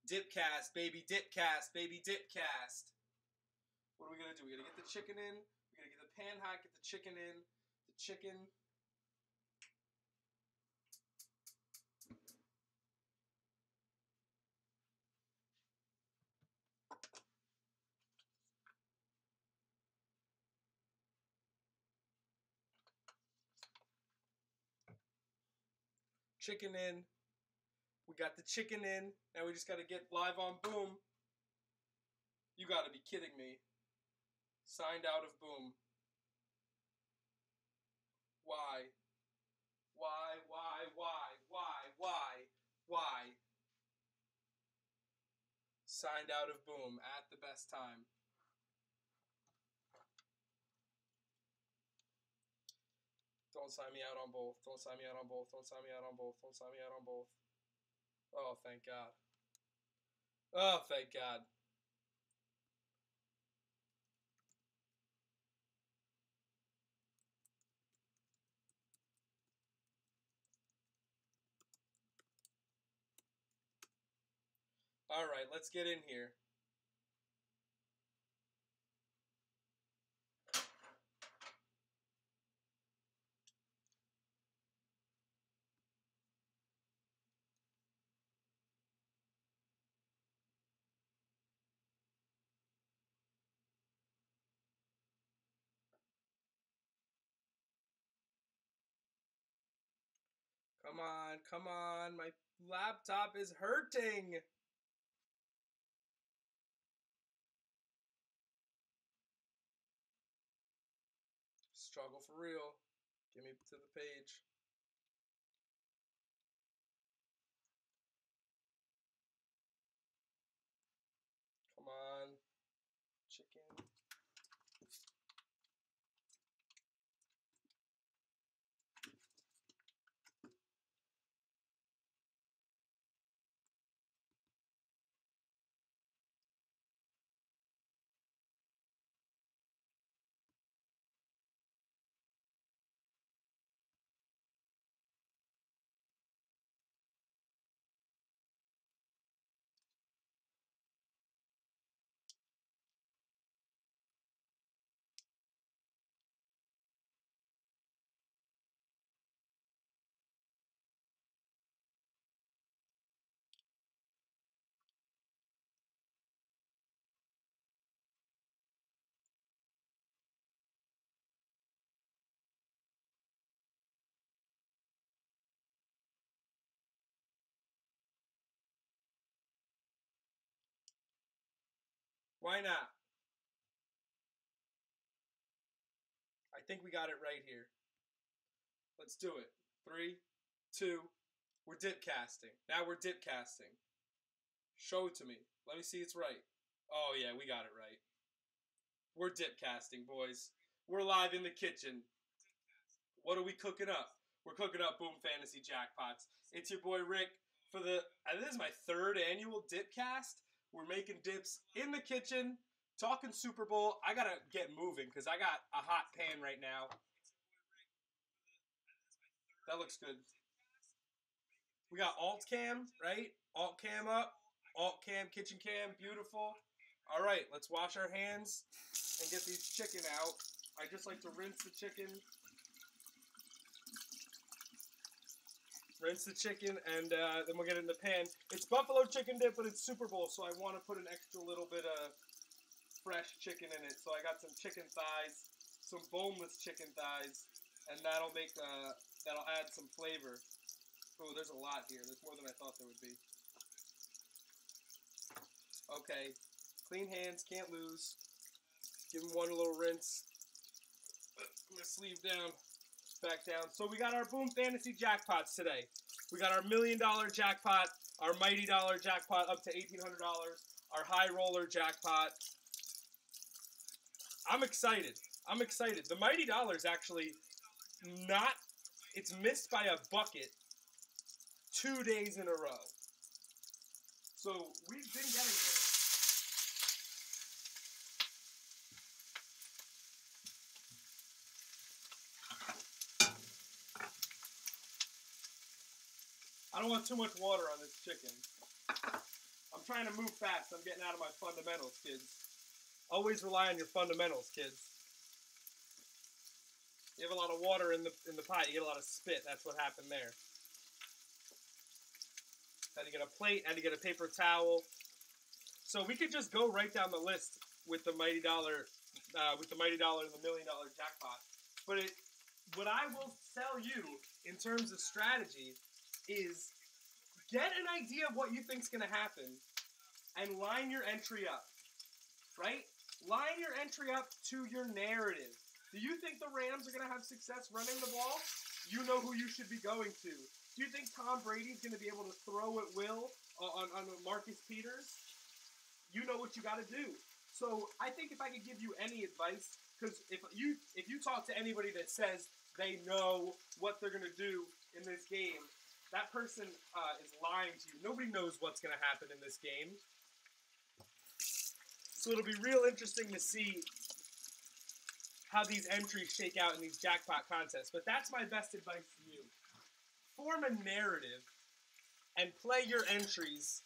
Dipcast, baby, dipcast, baby, dipcast. What are we going to do? We're going to get the chicken in. We're going to get the pan hot, get the chicken in. The chicken. Chicken in. We got the chicken in. Now we just got to get live on Boom. You got to be kidding me. Signed out of Boom. Why? Why? Signed out of Boom at the best time. Don't sign me out on both. Don't sign me out on both. Don't sign me out on both. Don't sign me out on both. Oh, thank God. Oh, thank God. All right, let's get in here. Come on, come on. My laptop is hurting. Struggle for real. Get me to the page. Come on. Chicken. Why not? I think we got it right here. Let's do it. 3, 2, we're dipcasting. Now we're dipcasting. Show it to me. Let me see it's right. Oh, yeah, we got it right. We're dipcasting, boys. We're live in the kitchen. What are we cooking up? We're cooking up Boom Fantasy Jackpots. It's your boy Rick for the... This is my 3rd annual Dipcast. We're making dips in the kitchen, talking Super Bowl. I gotta get moving because I got a hot pan right now. That looks good. We got alt cam, right? Alt cam up. Alt cam, kitchen cam, beautiful. All right, let's wash our hands and get these chicken out. I just like to rinse the chicken. Rinse the chicken, and then we'll get it in the pan. It's buffalo chicken dip, but it's Super Bowl, so I want to put an extra little bit of fresh chicken in it. So I got some chicken thighs, some boneless chicken thighs, and that'll make that'll add some flavor. Oh, there's a lot here. There's more than I thought there would be. Okay, clean hands, can't lose. Give them one little rinse. Put my sleeve down. Back down. So we got our Boom Fantasy Jackpots today. We got our $1 million jackpot, our Mighty Dollar jackpot up to $1,800, our High Roller jackpot. I'm excited. I'm excited. The Mighty Dollar is actually not, it's missed by a bucket 2 days in a row. So we've been getting there. I don't want too much water on this chicken. I'm trying to move fast. I'm getting out of my fundamentals, kids. Always rely on your fundamentals, kids. You have a lot of water in the pot. You get a lot of spit. That's what happened there. Had to get a plate. Had to get a paper towel. So we could just go right down the list with the Mighty Dollar, and the $1 million jackpot. But what I will tell you in terms of strategy is get an idea of what you think is going to happen and line your entry up, right? Line your entry up to your narrative. Do you think the Rams are going to have success running the ball? You know who you should be going to. Do you think Tom Brady's going to be able to throw at will on Marcus Peters? You know what you got to do. So I think if I could give you any advice, because if you talk to anybody that says they know what they're going to do in this game, that person is lying to you. Nobody knows what's going to happen in this game. So it'll be real interesting to see how these entries shake out in these jackpot contests. But that's my best advice to you. Form a narrative and play your entries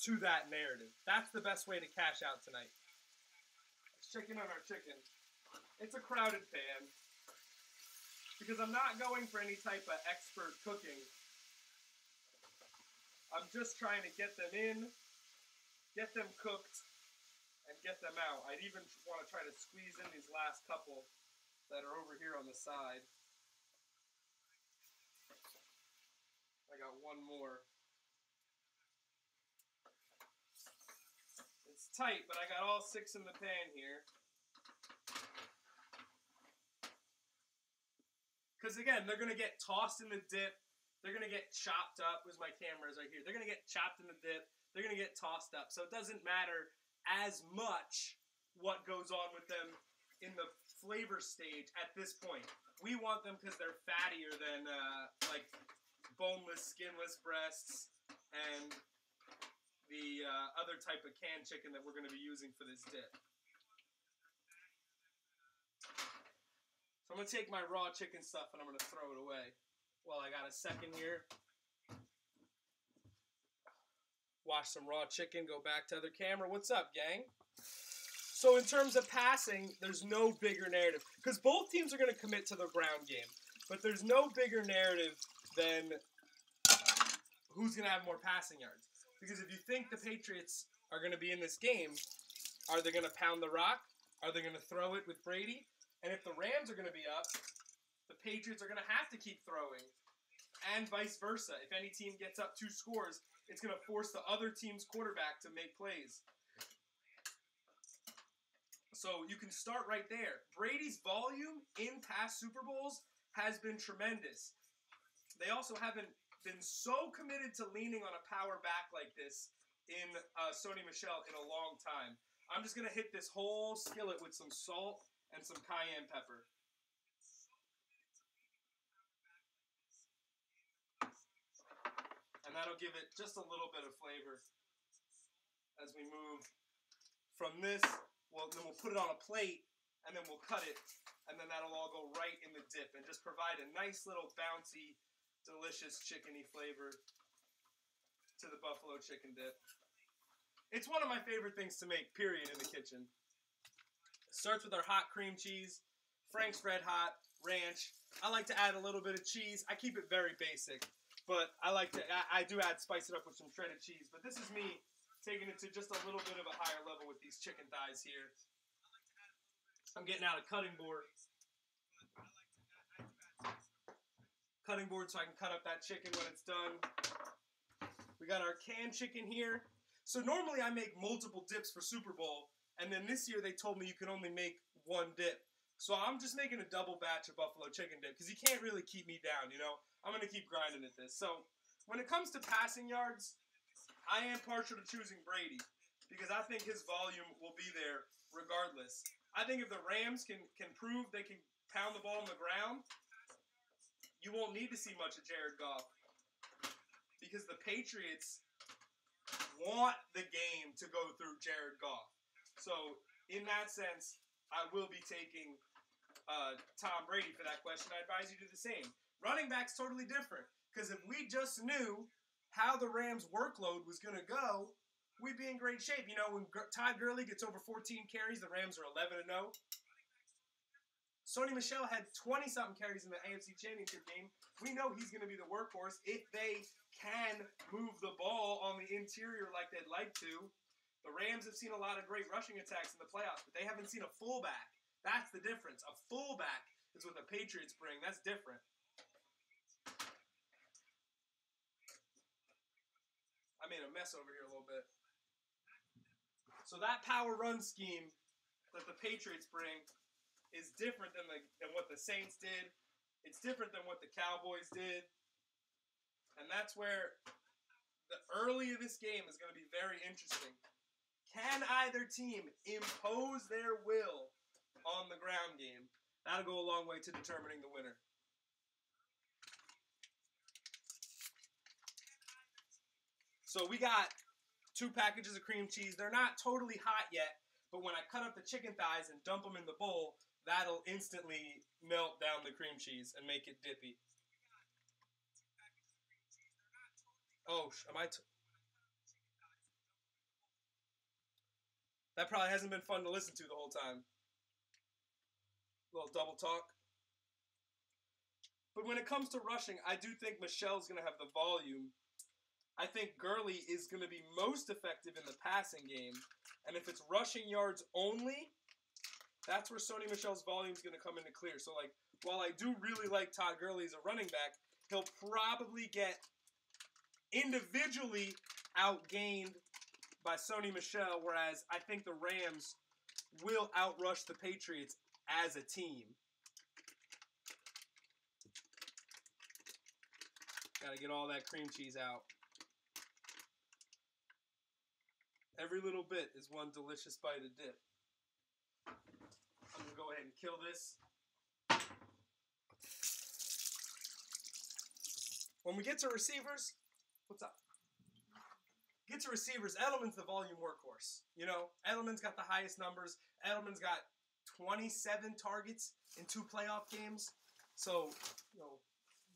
to that narrative. That's the best way to cash out tonight. It's chicken on our chicken. It's a crowded pan. Because I'm not going for any type of expert cooking. I'm just trying to get them in, get them cooked, and get them out. I'd even want to try to squeeze in these last couple that are over here on the side. I got one more. It's tight, but I got all 6 in the pan here. Because again, they're going to get tossed in the dip. They're going to get chopped up. Where's my cameras right here? They're going to get chopped in the dip. They're going to get tossed up. So it doesn't matter as much what goes on with them in the flavor stage at this point. We want them because they're fattier than like boneless, skinless breasts and the other type of canned chicken that we're going to be using for this dip. So I'm going to take my raw chicken stuff and I'm going to throw it away. Well, I got a second here. Wash some raw chicken, go back to other camera. What's up, gang? So in terms of passing, there's no bigger narrative. Because both teams are going to commit to the ground game. But there's no bigger narrative than who's going to have more passing yards. Because if you think the Patriots are going to be in this game, are they going to pound the rock? Are they going to throw it with Brady? And if the Rams are going to be up, the Patriots are going to have to keep throwing. And vice versa. If any team gets up 2 scores, it's going to force the other team's quarterback to make plays. So you can start right there. Brady's volume in past Super Bowls has been tremendous. They also haven't been so committed to leaning on a power back like this in Sony Michel in a long time. I'm just going to hit this whole skillet with some salt and some cayenne pepper. And that'll give it just a little bit of flavor as we move from this. Well, then we'll put it on a plate, and then we'll cut it, and then that'll all go right in the dip and just provide a nice little bouncy, delicious chickeny flavor to the buffalo chicken dip. It's one of my favorite things to make, period, in the kitchen. It starts with our hot cream cheese, Frank's Red Hot, ranch. I like to add a little bit of cheese. I keep it very basic. But I do spice it up with some shredded cheese. But this is me taking it to just a little bit of a higher level with these chicken thighs here. I'm getting out a cutting board. Cutting board so I can cut up that chicken when it's done. We got our canned chicken here. So normally I make multiple dips for Super Bowl. And then this year they told me you can only make 1 dip. So I'm just making a double batch of buffalo chicken dip. Because you can't really keep me down, you know. I'm going to keep grinding at this. So, when it comes to passing yards, I am partial to choosing Brady because I think his volume will be there regardless. I think if the Rams can prove they can pound the ball on the ground, you won't need to see much of Jared Goff because the Patriots want the game to go through Jared Goff. So, in that sense, I will be taking Tom Brady for that question. I advise you to do the same. Running back's totally different because if we just knew how the Rams' workload was going to go, we'd be in great shape. You know, when Todd Gurley gets over 14 carries, the Rams are 11-0. Sony Michel had 20-something carries in the AFC Championship game. We know he's going to be the workhorse if they can move the ball on the interior like they'd like to. The Rams have seen a lot of great rushing attacks in the playoffs, but they haven't seen a fullback. That's the difference. A fullback is what the Patriots bring. That's different. I made a mess over here a little bit. So that power run scheme that the Patriots bring is different than what the Saints did. It's different than what the Cowboys did. And that's where the early of this game is going to be very interesting. Can either team impose their will on the ground game? That'll go a long way to determining the winner. So we got 2 packages of cream cheese. They're not totally hot yet, but when I cut up the chicken thighs and dump them in the bowl, that'll instantly melt down the cream cheese and make it dippy. Oh, am I... That probably hasn't been fun to listen to the whole time. A little double talk. But when it comes to rushing, I do think Michel's going to have the volume. I think Gurley is going to be most effective in the passing game. And if it's rushing yards only, that's where Sony Michel's volume is going to come into clear. So, like, while I do really like Todd Gurley as a running back, he'll probably get individually outgained by Sony Michel, whereas I think the Rams will outrush the Patriots as a team. Gotta get all that cream cheese out. Every little bit is one delicious bite of dip. I'm going to go ahead and kill this. When we get to receivers, what's up? Get to receivers, Edelman's the volume workhorse. You know, Edelman's got the highest numbers. Edelman's got 27 targets in 2 playoff games. So, you know,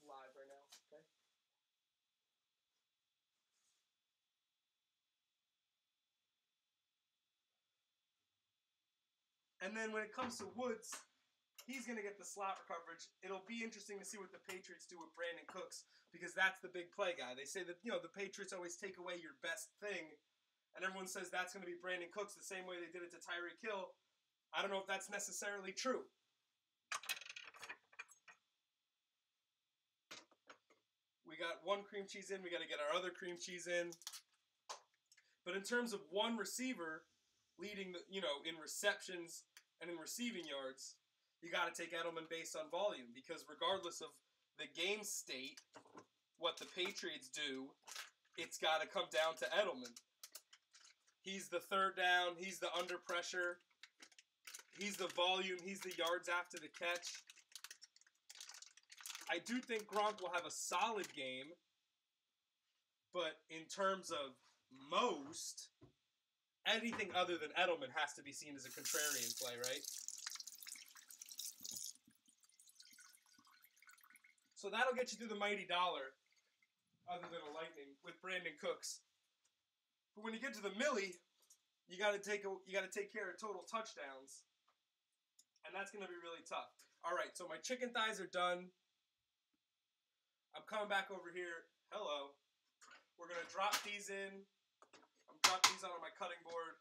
live right now, okay? And then when it comes to Woods, he's going to get the slot coverage. It'll be interesting to see what the Patriots do with Brandon Cooks because that's the big play guy. They say that, you know, the Patriots always take away your best thing, and everyone says that's going to be Brandon Cooks the same way they did it to Tyreek Hill. I don't know if that's necessarily true. We got 1 cream cheese in. We got to get our other cream cheese in. But in terms of one receiver leading, the, you know, in receptions and in receiving yards, you got to take Edelman based on volume because regardless of the game state, what the Patriots do, it's got to come down to Edelman. He's the third down. He's the under pressure. He's the volume. He's the yards after the catch. I do think Gronk will have a solid game, but in terms of most, anything other than Edelman has to be seen as a contrarian play, right? So that'll get you through the mighty dollar, other than a lightning, with Brandon Cooks. But when you get to the milli, you got to take care of total touchdowns, and that's going to be really tough. All right, so my chicken thighs are done. I'm coming back over here. Hello. We're going to drop these in. I'm dropping these on my cutting board.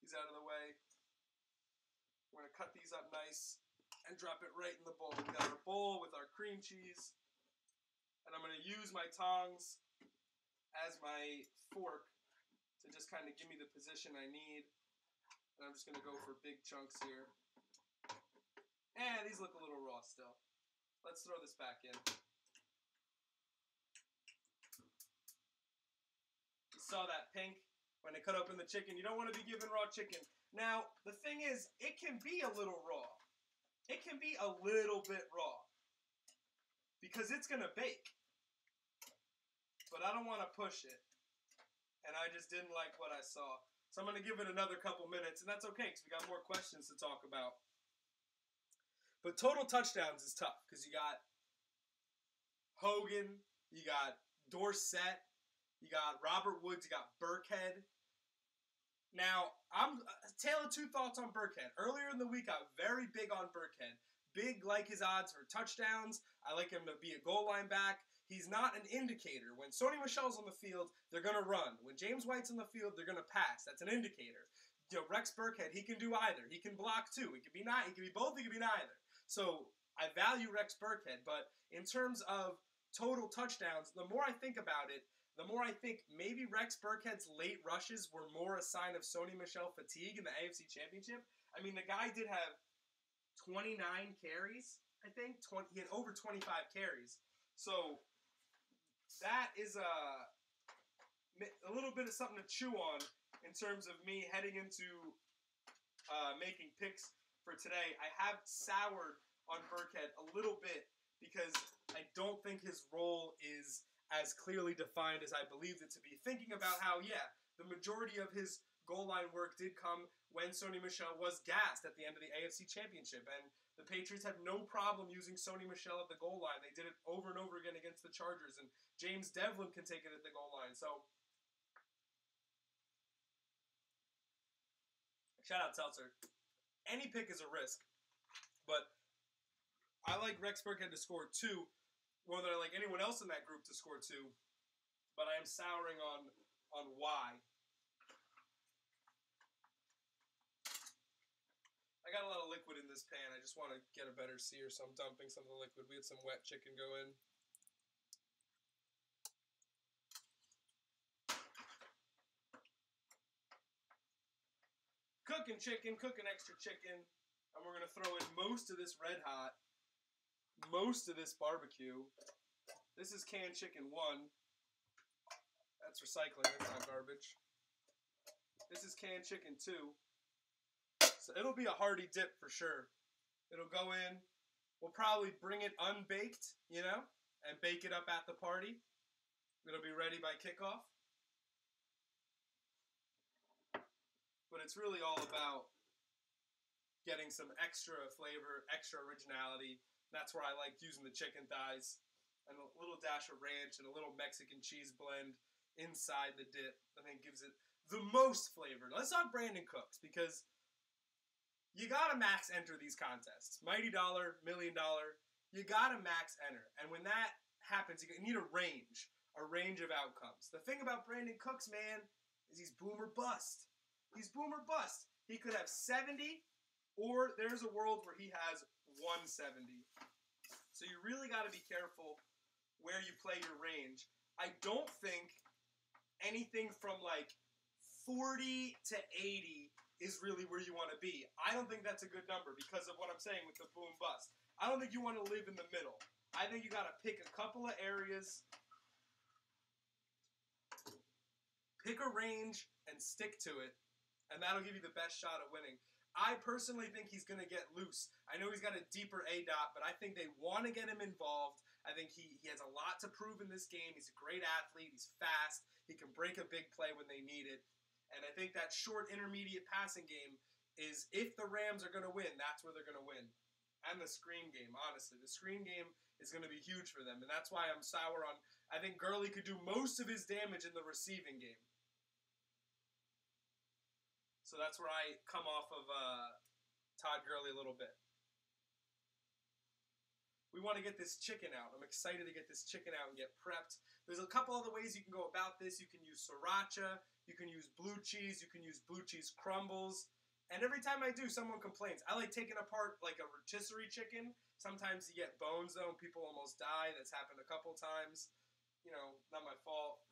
These out of the way. We're going to cut these up nice and drop it right in the bowl. We got our bowl with our cream cheese. And I'm going to use my tongs as my fork to just kind of give me the position I need. And I'm just going to go for big chunks here. And these look a little raw still. Let's throw this back in. You saw that pink when they cut open the chicken. You don't want to be given raw chicken. Now, the thing is, it can be a little raw. It can be a little bit raw. Because it's going to bake. But I don't want to push it. And I just didn't like what I saw. So I'm going to give it another couple minutes. And that's okay, because we got more questions to talk about. But total touchdowns is tough because you got Hogan, you got Dorsett, You got Robert Woods. You got Burkhead. Now, I'm tale of two thoughts on Burkhead. Earlier in the week, I was very big on Burkhead. Big like his odds for touchdowns. I like him to be a goal line back. He's not an indicator. When Sony Michel's on the field, they're going to run. When James White's on the field, they're going to pass. That's an indicator. Rex Burkhead, he can do either. He can block too. He can be not. He can be both. He can be neither. So I value Rex Burkhead, but in terms of total touchdowns, the more I think about it, the more I think maybe Rex Burkhead's late rushes were more a sign of Sony Michel fatigue in the AFC Championship. I mean, the guy did have 29 carries, I think. He had over 25 carries. So that is a little bit of something to chew on in terms of me heading into making picks for today. I have soured on Burkhead a little bit because I don't think his role is as clearly defined as I believed it to be. Thinking about how, the majority of his goal line work did come when Sony Michel was gassed at the end of the AFC Championship. And the Patriots have no problem using Sony Michel at the goal line. They did it over and over again against the Chargers. And James Devlin can take it at the goal line. So, shout out Seltzer. Any pick is a risk. But I like Rex Burkhead to score 2 more than I like anyone else in that group to score 2. But I am souring on why. I got a lot of liquid in this pan. I just want to get a better sear, so I'm dumping some of the liquid. We had some wet chicken go in. Cooking chicken, cooking extra chicken. And we're going to throw in most of this Red Hot, most of this barbecue. This is canned chicken 1. That's recycling. That's not garbage. This is canned chicken 2. So it'll be a hearty dip for sure. It'll go in. We'll probably bring it unbaked, and bake it up at the party. It'll be ready by kickoff. But it's really all about getting some extra flavor, extra originality. That's where I like using the chicken thighs and a little dash of ranch and a little Mexican cheese blend inside the dip. I think gives it the most flavor. Let's talk Brandon Cooks, because you gotta max enter these contests. Mighty Dollar, $1 Million, you gotta max enter. And when that happens, you need a range of outcomes. The thing about Brandon Cooks, man, is he's boom or bust. He's boom or bust. He could have 70, or there's a world where he has 170. So you really gotta be careful where you play your range. I don't think anything from like 40 to 80 is really where you want to be. I don't think that's a good number because of what I'm saying with the boom bust. I don't think you want to live in the middle. I think you got to pick a couple of areas, pick a range, and stick to it, and that'll give you the best shot at winning. I personally think he's going to get loose. I know he's got a deeper ADOT, but I think they want to get him involved. I think he has a lot to prove in this game. He's a great athlete. He's fast. He can break a big play when they need it. And I think that short intermediate passing game is, if the Rams are going to win, that's where they're going to win. And the screen game, honestly. The screen game is going to be huge for them. And that's why I'm sour on, I think Gurley could do most of his damage in the receiving game. So that's where I come off of Todd Gurley a little bit. We want to get this chicken out. I'm excited to get this chicken out and get prepped. There's a couple other ways you can go about this. You can use sriracha. You can use blue cheese. You can use blue cheese crumbles. And every time I do, someone complains. I like taking apart like a rotisserie chicken. Sometimes you get bones, though, and people almost die. That's happened a couple times. Not my fault.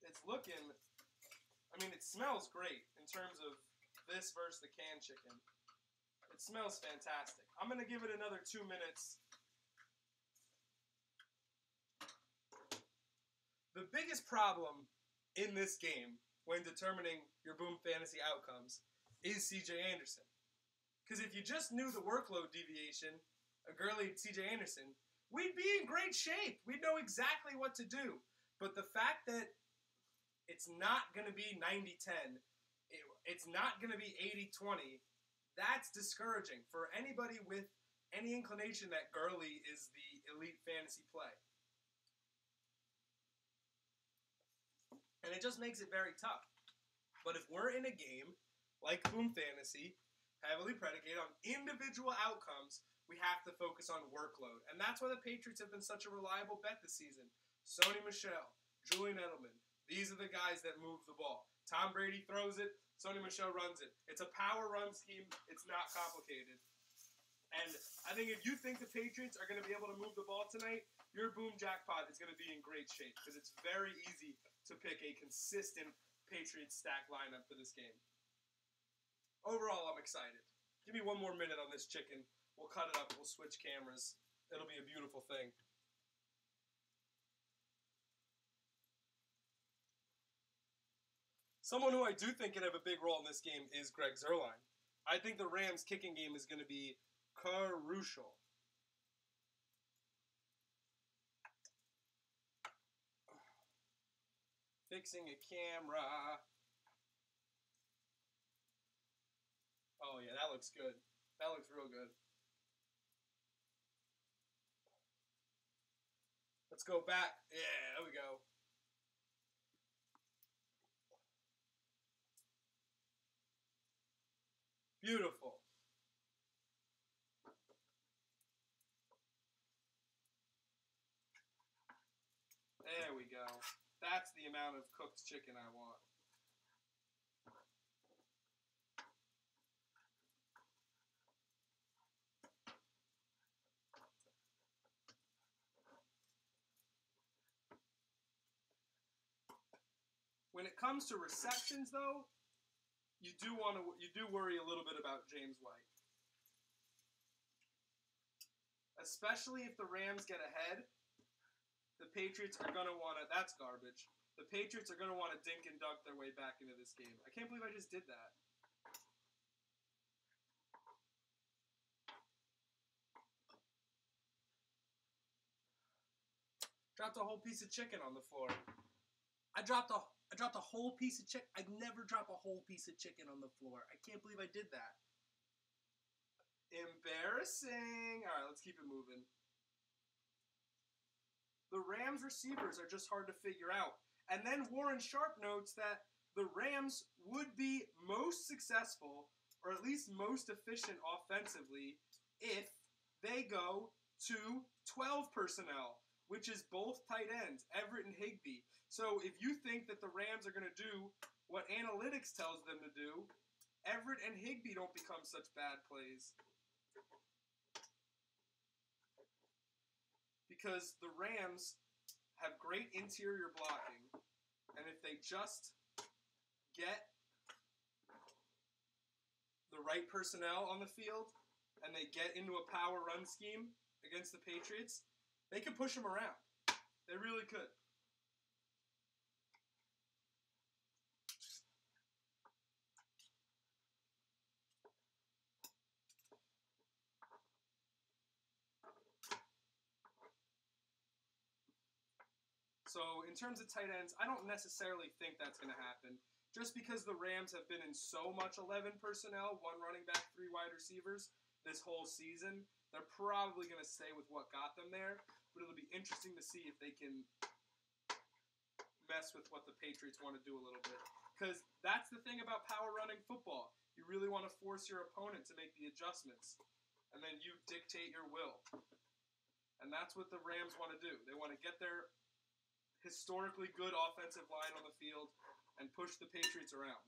It's looking... it smells great in terms of this versus the canned chicken. It smells fantastic. I'm going to give it another 2 minutes. The biggest problem in this game when determining your Boom Fantasy outcomes is C.J. Anderson. Because if you just knew the workload deviation of Gurley C.J. Anderson, we'd be in great shape. We'd know exactly what to do. But the fact that it's not going to be 90-10, it's not going to be 80-20, That's discouraging for anybody with any inclination that Gurley is the elite fantasy play. And it just makes it very tough. But if we're in a game like Boom Fantasy, heavily predicated on individual outcomes, we have to focus on workload. And that's why the Patriots have been such a reliable bet this season. Sony Michel, Julian Edelman, these are the guys that move the ball. Tom Brady throws it, Sony Michel runs it. It's a power run scheme. It's not complicated. And I think if you think the Patriots are going to be able to move the ball tonight, your boom jackpot is going to be in great shape because it's very easy to pick a consistent Patriots stack lineup for this game. Overall, I'm excited. Give me one more minute on this chicken. We'll cut it up. We'll switch cameras. It'll be a beautiful thing. Someone who I do think can have a big role in this game is Greg Zuerlein. I think the Rams' kicking game is going to be crucial. Fixing a camera. Oh, yeah, that looks good. That looks real good. Let's go back. Yeah, there we go. Beautiful. There we go. That's the amount of cooked chicken I want. When it comes to receptions, though, you do worry a little bit about James White. Especially if the Rams get ahead, the Patriots are going to want to... That's garbage. The Patriots are going to want to dink and dunk their way back into this game. I can't believe I just did that. Dropped a whole piece of chicken on the floor. I dropped a whole piece of chicken. I'd never drop a whole piece of chicken on the floor. I can't believe I did that. Embarrassing. All right, let's keep it moving. The Rams receivers are just hard to figure out. And then Warren Sharp notes that the Rams would be most successful, or at least most efficient offensively, if they go to 12 personnel, which is both tight ends, Everett and Higbee. So if you think that the Rams are going to do what analytics tells them to do, Everett and Higbee don't become such bad plays. Because the Rams have great interior blocking, and if they just get the right personnel on the field and they get into a power run scheme against the Patriots, they could push them around. They really could. So in terms of tight ends, I don't necessarily think that's going to happen. Just because the Rams have been in so much 11 personnel, 1 running back, 3 wide receivers, this whole season, they're probably going to stay with what got them there. But it'll be interesting to see if they can mess with what the Patriots want to do a little bit. Because that's the thing about power running football. You really want to force your opponent to make the adjustments. And then you dictate your will. And that's what the Rams want to do. They want to get their historically good offensive line on the field and push the Patriots around.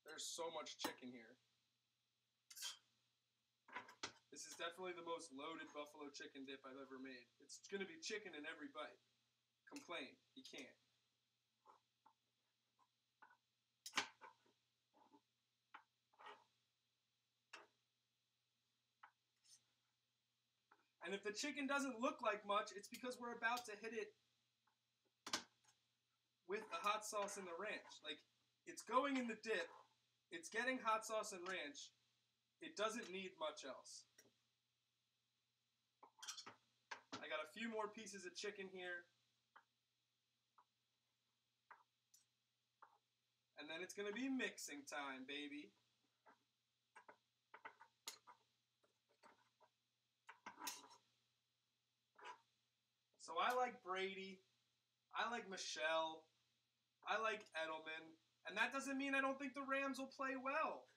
There's so much chicken here. This is definitely the most loaded buffalo chicken dip I've ever made. It's going to be chicken in every bite. Complain. You can't. And if the chicken doesn't look like much, it's because we're about to hit it with the hot sauce and the ranch. Like, it's going in the dip. It's getting hot sauce and ranch. It doesn't need much else. I got a few more pieces of chicken here. And it's going to be mixing time, baby. So I like Brady. I like Michelle. I like Edelman. And that doesn't mean I don't think the Rams will play well.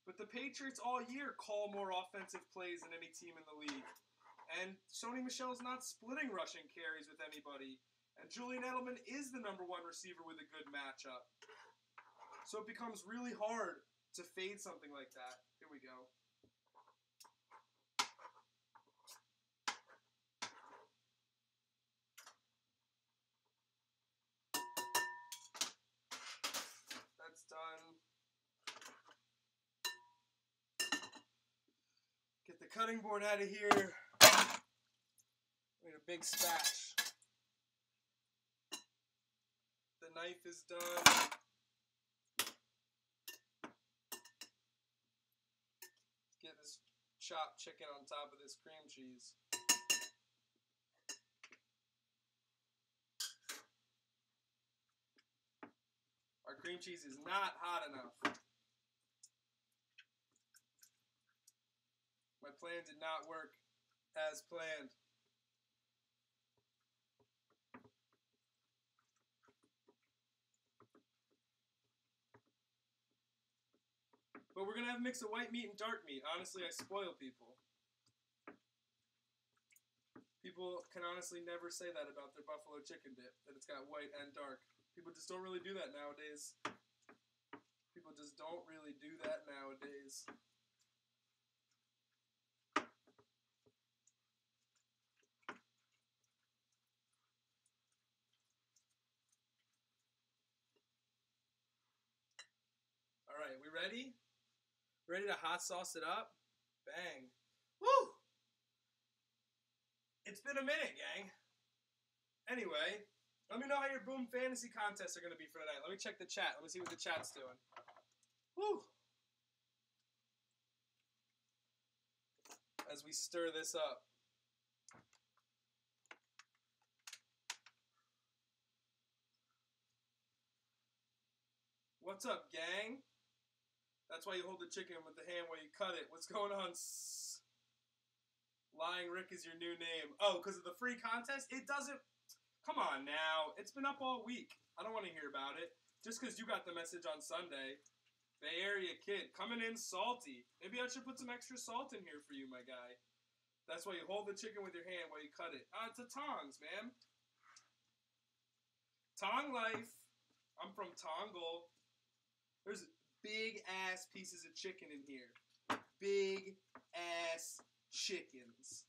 But the Patriots all year call more offensive plays than any team in the league. And Sony Michel's not splitting rushing carries with anybody. And Julian Edelman is the #1 receiver with a good matchup. So it becomes really hard to fade something like that. Here we go. That's done. Get the cutting board out of here. Made a big spash. The knife is done. Get this chopped chicken on top of this cream cheese. Our cream cheese is not hot enough. My plan did not work as planned. But we're going to have a mix of white meat and dark meat. Honestly, I spoil people. People can honestly never say that about their buffalo chicken dip, that it's got white and dark. People just don't really do that nowadays. People just don't really do that nowadays. All right, we ready? Ready to hot sauce it up? Bang. Woo! It's been a minute, gang. Anyway, let me know how your Boom Fantasy contests are going to be for tonight. Let me check the chat. Let me see what the chat's doing. Woo! As we stir this up. What's up, gang? That's why you hold the chicken with the hand while you cut it. What's going on? Lying Rick is your new name. Oh, because of the free contest? It doesn't... Come on now. It's been up all week. I don't want to hear about it. Just because you got the message on Sunday. Bay Area kid. Coming in salty. Maybe I should put some extra salt in here for you, my guy. That's why you hold the chicken with your hand while you cut it. It's a tongs, man. Tong life. I'm from Tongle. There's big-ass pieces of chicken in here. Big-ass chickens.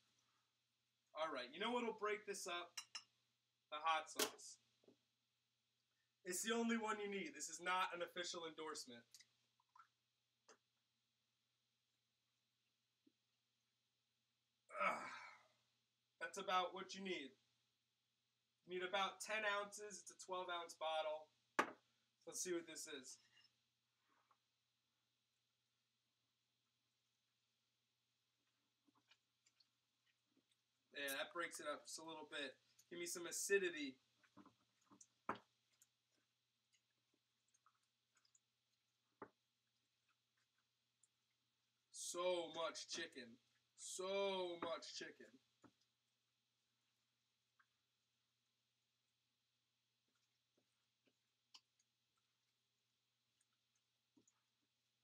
All right, you know what'll break this up? The hot sauce. It's the only one you need. This is not an official endorsement. That's about what you need. You need about 10 ounces. It's a 12-ounce bottle. So let's see what this is. Yeah, that breaks it up just a little bit. Give me some acidity. So much chicken. So much chicken.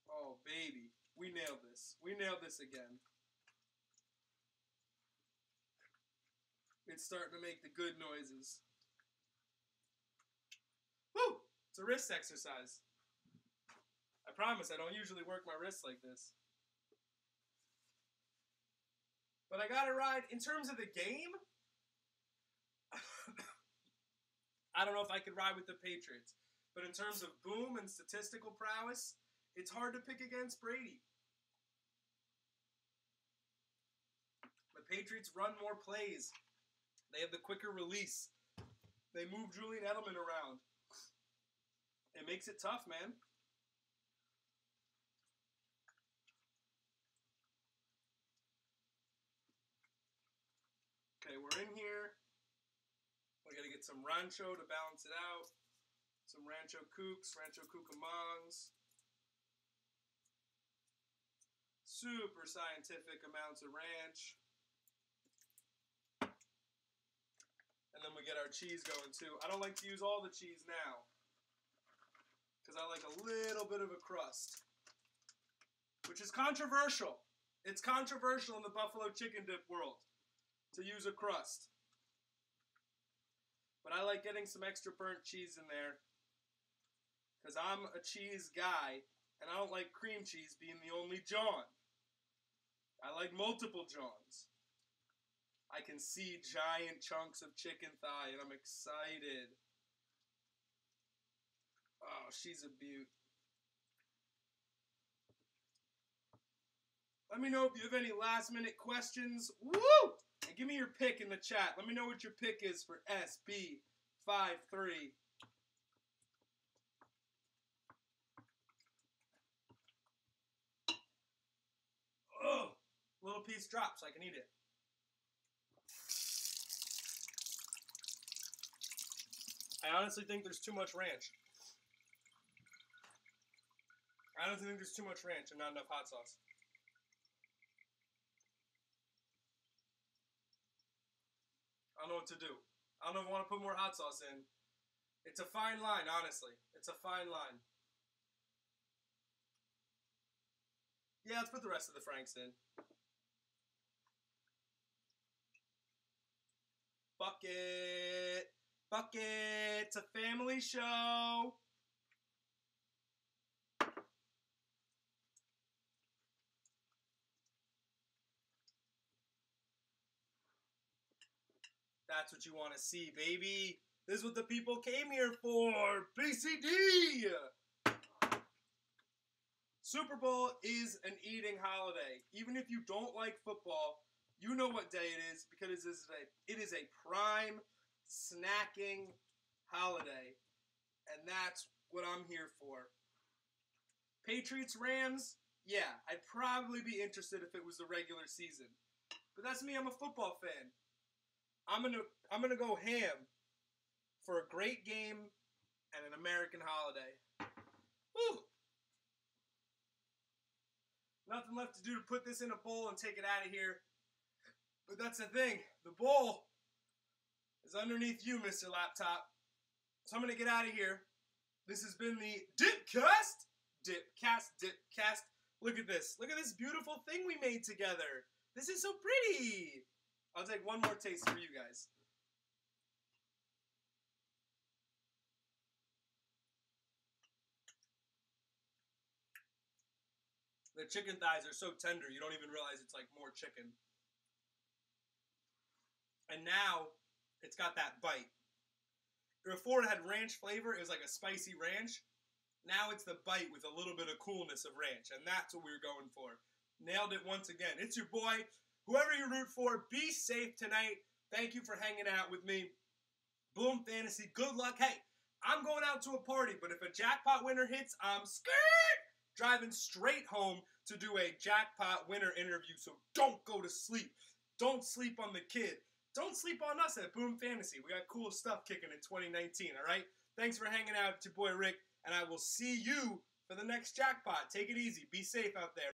Oh, baby. We nailed this. We nailed this again. It's starting to make the good noises. Woo! It's a wrist exercise. I promise I don't usually work my wrists like this. But I gotta ride. In terms of the game, I don't know if I could ride with the Patriots. But in terms of boom and statistical prowess, it's hard to pick against Brady. The Patriots run more plays. They have the quicker release. They move Julian Edelman around. It makes it tough, man. Okay, we're in here. We gotta get some rancho to balance it out. Some Rancho Kooks, Rancho Cucamongs. Super scientific amounts of ranch. And then we get our cheese going too. I don't like to use all the cheese now, because I like a little bit of a crust, which is controversial. It's controversial in the buffalo chicken dip world to use a crust. But I like getting some extra burnt cheese in there, because I'm a cheese guy, and I don't like cream cheese being the only John. I like multiple Johns. I can see giant chunks of chicken thigh, and I'm excited. Oh, she's a beaut. Let me know if you have any last-minute questions. Woo! And give me your pick in the chat. Let me know what your pick is for SB53. Oh, little piece dropped so I can eat it. I honestly think there's too much ranch. I honestly think there's too much ranch and not enough hot sauce. I don't know what to do. I don't know if I want to put more hot sauce in. It's a fine line, honestly. It's a fine line. Yeah, let's put the rest of the Franks in. Bucket! Bucket! It's a family show! That's what you want to see, baby. This is what the people came here for. BCD! Super Bowl is an eating holiday. Even if you don't like football, you know what day it is, because it is a prime snacking holiday. And that's what I'm here for. Patriots, Rams, yeah, I'd probably be interested if it was the regular season. But that's me, I'm a football fan. I'm gonna go ham for a great game and an American holiday. Woo! Nothing left to do to put this in a bowl and take it out of here. But that's the thing. The bowl is underneath you, Mr. Laptop. So I'm going to get out of here. This has been the Dipcast. Dipcast. Look at this. Look at this beautiful thing we made together. This is so pretty. I'll take one more taste for you guys. The chicken thighs are so tender, you don't even realize it's like more chicken. And now, it's got that bite. Before it had ranch flavor, it was like a spicy ranch. Now it's the bite with a little bit of coolness of ranch, and that's what we were going for. Nailed it once again. It's your boy. Whoever you root for, be safe tonight. Thank you for hanging out with me. Boom Fantasy, good luck. Hey, I'm going out to a party, but if a jackpot winner hits, I'm scared. Driving straight home to do a jackpot winner interview, so don't go to sleep. Don't sleep on the kid. Don't sleep on us at Boom Fantasy. We got cool stuff kicking in 2019, all right? Thanks for hanging out. It's your boy Rick, and I will see you for the next jackpot. Take it easy. Be safe out there.